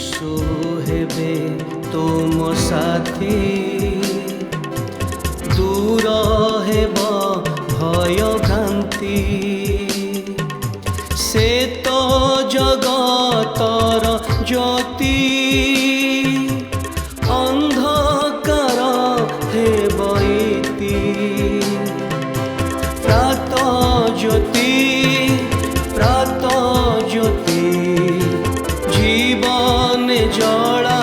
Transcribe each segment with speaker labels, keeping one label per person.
Speaker 1: यीशु हेबे तुम साथी दूर हेब भय भ्रांति से तो जगतर ज्योति अंधकार हेब इति प्रात ज्योति जीवन जला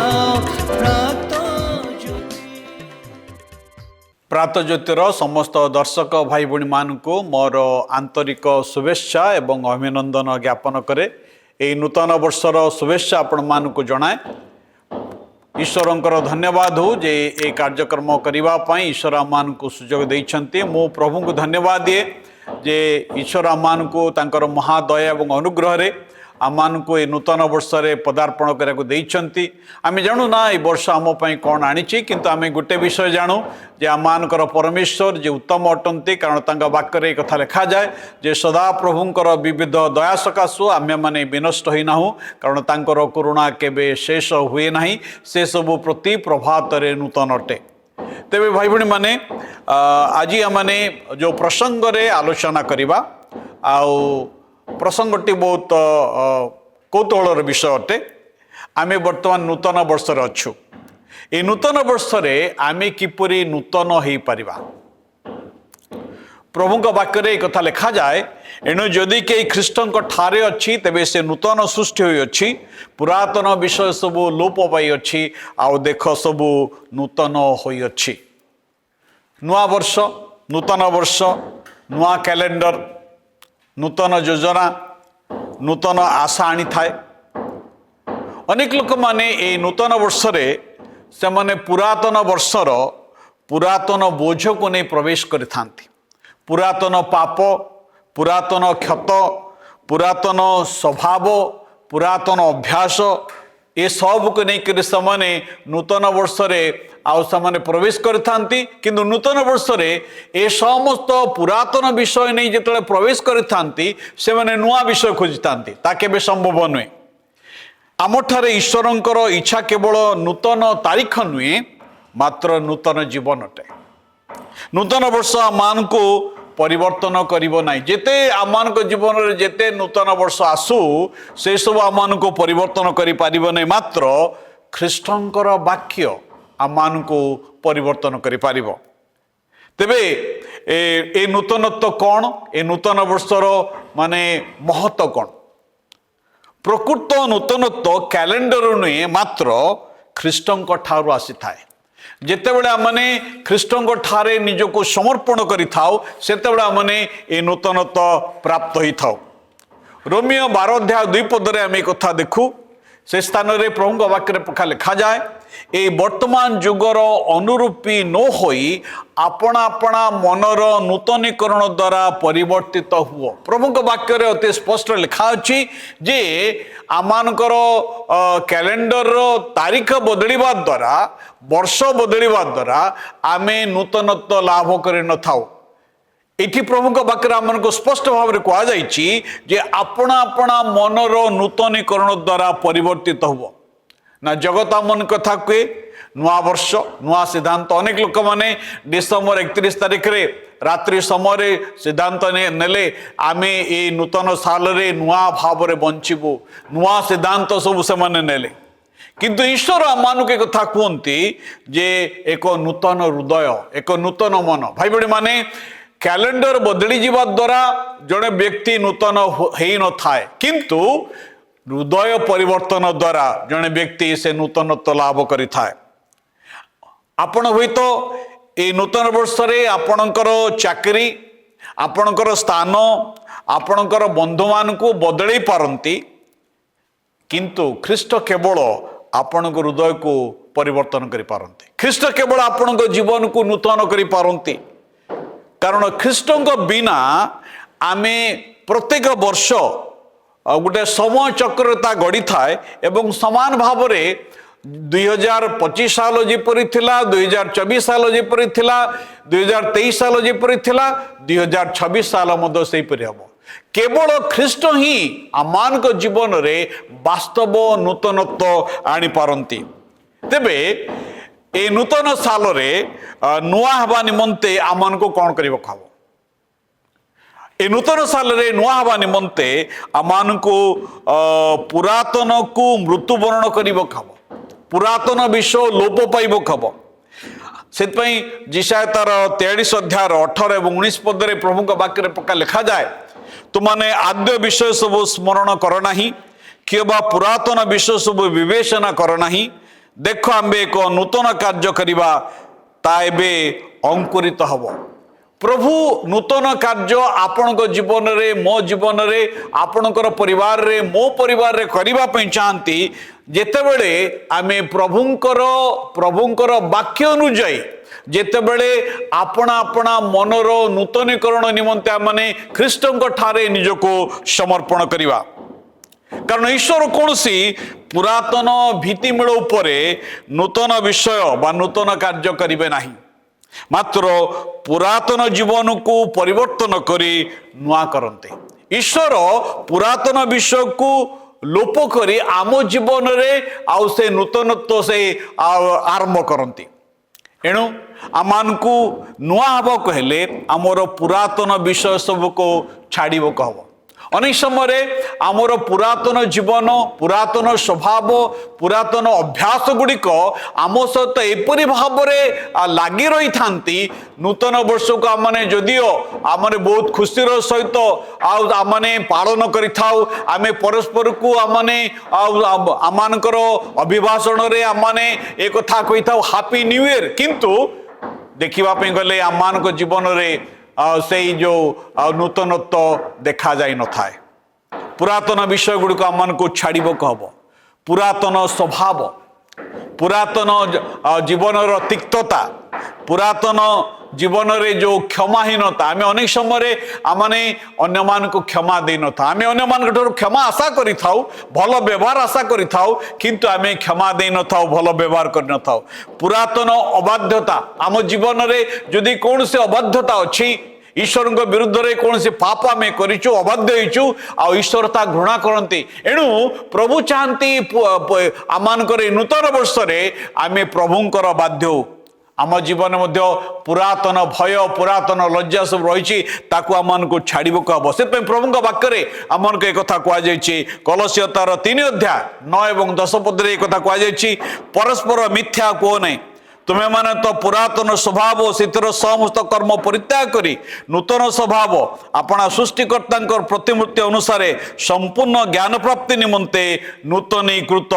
Speaker 2: प्रात ज्योतिर समस्त दर्शक भाई भणी मानू मोर आंतरिक शुभेच्छा एवं अभिनंदन ज्ञापन करे। यही नूतन वर्षर शुभेच्छा आपण मानू जनाए। ईश्वरंकर धन्यवाद हो जे ये कार्यक्रम करने ईश्वर आम को सुजोग देइछन्ति। मो प्रभु को धन्यवाद दिए जे ईश्वर आम को तांकर महादया एवं अनुग्रह रे आम को ये नूतन वर्ष में पदार्पण करने आम जानू ना ये वर्ष आम कौन आनी किंतु आम गोटे विषय जानू जे आमर परमेश्वर जे उत्तम अटंती कारण तांका वाक्य कथा लिखा जाए जे सदा प्रभुंकर विविध दया सकाशु आम मैंने विनष्ट होना कारण तांकर करुणा केबे शेष हुए ना से सबू प्रति प्रभात नूतन अटे। तेबे भाई भणी माने आज आमने जो प्रसंग रे आलोचना करवा आउ प्रसंगटी बहुत कौतूहल विषय अटे। आम बर्तमान नूतन वर्ष अच्छु। ये नूतन वर्ष आम किपरि नूतन हो पारिबा प्रभु वाक्य कथा लिखा जाए एणु जदि कई ख्रीष्ट ठारे अच्छी तेबे से नूतन सृष्टि हुई अच्छी पुरातन विषय सबू लोप पाई अच्छी आउ देख सबू नूतन होई अच्छी। नुआ वर्ष नूतन वर्ष नुआ कैलेंडर नूतन योजना नूतन आशा आनी थाए। अनेक लोक माने ए नूतन वर्ष से माने पुरातन वर्षर पुरातन बोझ को नहीं प्रवेश करिथांती। पुरातन पाप पुरातन क्षत पुरातन स्वभाव पुरातन अभ्यास ये सब को नहीं कर समाने नूतन वर्ष आउ सामने प्रवेश करिथांती। किंतु नूतन वर्ष ए समस्त पुरातन विषय नहीं जिते प्रवेश करिथांती से माने नुआ विषय खोजिथांती ता केबे संभव नुहे। आमठारे ईश्वरंकर इच्छा केवल नूतन तारीख नुहे मात्र नूतन जीवन अटे। नूतन वर्ष आम को परिवर्तन करिबो नाही। जेते आमान को जीवन रे जेते नूतन वर्ष आसू से सब आमान को परिवर्तन करि पारिबो नाही मात्र ख्रीष्टंकर वाक्य आमान को परिवर्तन करि पारिबो। तेबे ए नूतनत्व कौन ए नूतन वर्षर माने महत्व कौन? प्रकृत नूतनत्व कैलेंडर नुहे मात्र ख्रीष्टंक ठारू आसी थाए। जेतेबेले आमने ख्रीष्टंक ठारे निजको समर्पण करि थाउ सेतेबेले आमने ए नूतनत्व प्राप्त होई थाउ। रोमियो 12 अध्याय 2 पदरे आम कथा देखू से स्थान रे प्रभु वाक्य पखा लिखा जाए ए वर्तमान जुगर अनुरूपी न होई अपना अपना मनर नूतनीकरण द्वारा परिवर्तित हुओ। प्रभु वाक्य रे अति स्पष्ट लिखा अछि जे आमानकर कैलेंडर तारीख बदलिबा द्वारा वर्ष बदलिबा द्वारा आमे नूतनत्व लाभ करि न थाउ। एठी प्रभु वाक्य आम को स्पष्ट भाव में कह जे अपना अपना मनर नूतनीकरण द्वारा परिवर्तित हुओ ना जगत आमन कथा कहे नुआ वर्ष नुआ सिद्धांत। अनेक लोक माने डिसेम्बर 31 तारिख रे रात्रि समय सिद्धांत नेले आमे ए नूतन साल रे नुआ भाव रे बंचिबु नुआ सिद्धांत सब से माने नेले। किंतु ईश्वर आम के कथा कहते जे एक नूतन हृदय एक नूतन मन। भाई बड़ी माने कैलेंडर बदली जीवा द्वारा जड़े व्यक्ति नूतन हो न थाए किंतु हृदय परिवर्तन द्वारा जड़े व्यक्ति से नूतनत्व लाभ करि थाए। आपण हुई तो ये नूतन वर्ष रे आपणकर चाकरी आपणकर स्थान आपणकर बंधु मान को बदलई पारंती किंतु ख्रीष्ट केवल आपण हृदय को परिवर्तन करि पारंती। ख्रीष्ट केवल आपण जीवन को नूतन करि पारंती कारण ख्रीष्टंक बिना आमे प्रत्येक वर्ष गोटे समय चक्रता गड़ी थाए एवं समान भाव में 2025 साल जेपरी थिला 2024 साल जेपरी थिला 2023 साल जेपरी थिला 2026 साल मध्य सेपरी हम केवल ख्रीष्ट ही आमान जीवन रे वास्तव नूतनत्व आनी पारंती। तेबे ए नूतन साल रे नुआ हवा निमंते आमान को कौन करिबो खाबो? ए नूतन साल रे नुआ हवा निमंते आमान को पुरातन को मृत्युवरण करिबो खाबो, पुरातन विषय लोप पाइबो खाबो। सेतपई जिशाय तार 43 अध्याय 18 एवं 19 पद रे प्रभु का वाक्य रे प्रकार लिखा जाए, तुमने आद्य विषय सब स्मरण कर नाही, किबा पुरातन विषय सब विवेचना कर नाही। देख आम्बे एक नूतन कार्य करिबा, ताएबे अंकुरित हबो। प्रभु नूतन कार्य आपणक जीवन रे, मो जीवन रे, आपणकर परिवार रे, मो परिवार रे करिबा पई चाहंती। जेतेबेले आमे प्रभुंकर वाक्य अनुଯାୟୀ जेतेबेले आपणा आपणा मनर नूतनीकरण निमंते आमने ख्रीष्टंक ठारे निजको समर्पण करिबा। कारण ईश्वर कौन सी पुरातन भीतिमूल उपरे नूतन विषय बा नूतन कार्य करिबे नाही, मात्र पुरातन जीवन को परिवर्तन करी नुआ करते। ईश्वर पुरातन विषय को लोप करी आम जीवन रे आउ से नूतनत्व से आरंभ करती। एणु आमान को नुआ हब कहले आमर पुरातन विषय सब को छाड़ब कहब। अनेक समय आमर पुरातन जीवन, पुरातन स्वभाव, पुरातन अभ्यास गुड़िक आम सहित एपरी भाव में लगी रही था। नूतन वर्ष को आमने जदिओ आमने बहुत खुशीर सहित आमने पालन करें, परस्पर को आमने आमानकर अभिभाषण रे आमने एक कथा कही था हैप्पी न्यू ईयर, किंतु देखा गले आमान जीवन रे से जो नूतनत्व देखा जाई न थाए। पुरातन विषय गुड़िक आमान को छाड़ब कहब। पुरातन स्वभाव, पुरातन जीवन तिक्तता, पुरातन जीवन रे जो क्षमाहीनता, आम अनेक समय आमने अन्य मान को क्षमा दे न था। आम अन्य मान क्षमा आशा करि थाउ, भल व्यवहार आशा करि थाउ, किंतु आम क्षमा दे न थाउ, भल व्यवहार कर न थाउ। पुरातन अबाध्यता, आम जीवन रे जदि कौन से अबाध्यता अच्छी, ईश्वर विरुद्ध रे कौन से पाप आम करिचु, अबाध्य होइचु, आ ईश्वर ता घृणा करती। एणु प्रभु चाहती आमानकर नूतन वर्ष रे आम प्रभुंकर बाध्य आम जीवन मध्य पुरातन भय, पुरातन लज्जा सब रही आम को छाड़ब कहब। से प्रभु वाक्य आमन को एक कथा कहुई, कलसिय तार 3 अध्याय 9 एवं 10 पद एक कथा कहुई, परस्पर मिथ्या कह नहीं, तुम्हें माने तो पुरातन स्वभाव सितर समस्त कर्म परित्याग करी नूतन स्वभाव अपना सृष्टिकर्ता प्रतिमूर्ति अनुसार संपूर्ण ज्ञान प्राप्ति निमंते नूतनीकृत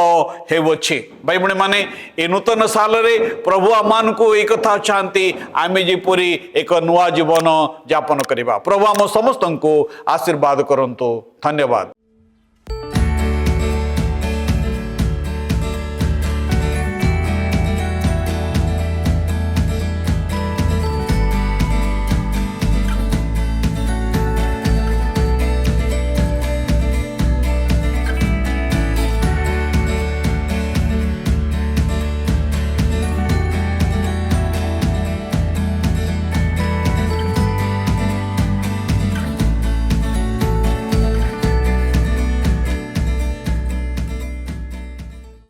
Speaker 2: हेउछि। भाई बहन माने ए नूतन साल रे प्रभु आमान को एक कथा चाहती आमे जेपरी एक नुआ जीवन यापन करिबा। प्रभु आम समस्त को आशीर्वाद करंतु। धन्यवाद।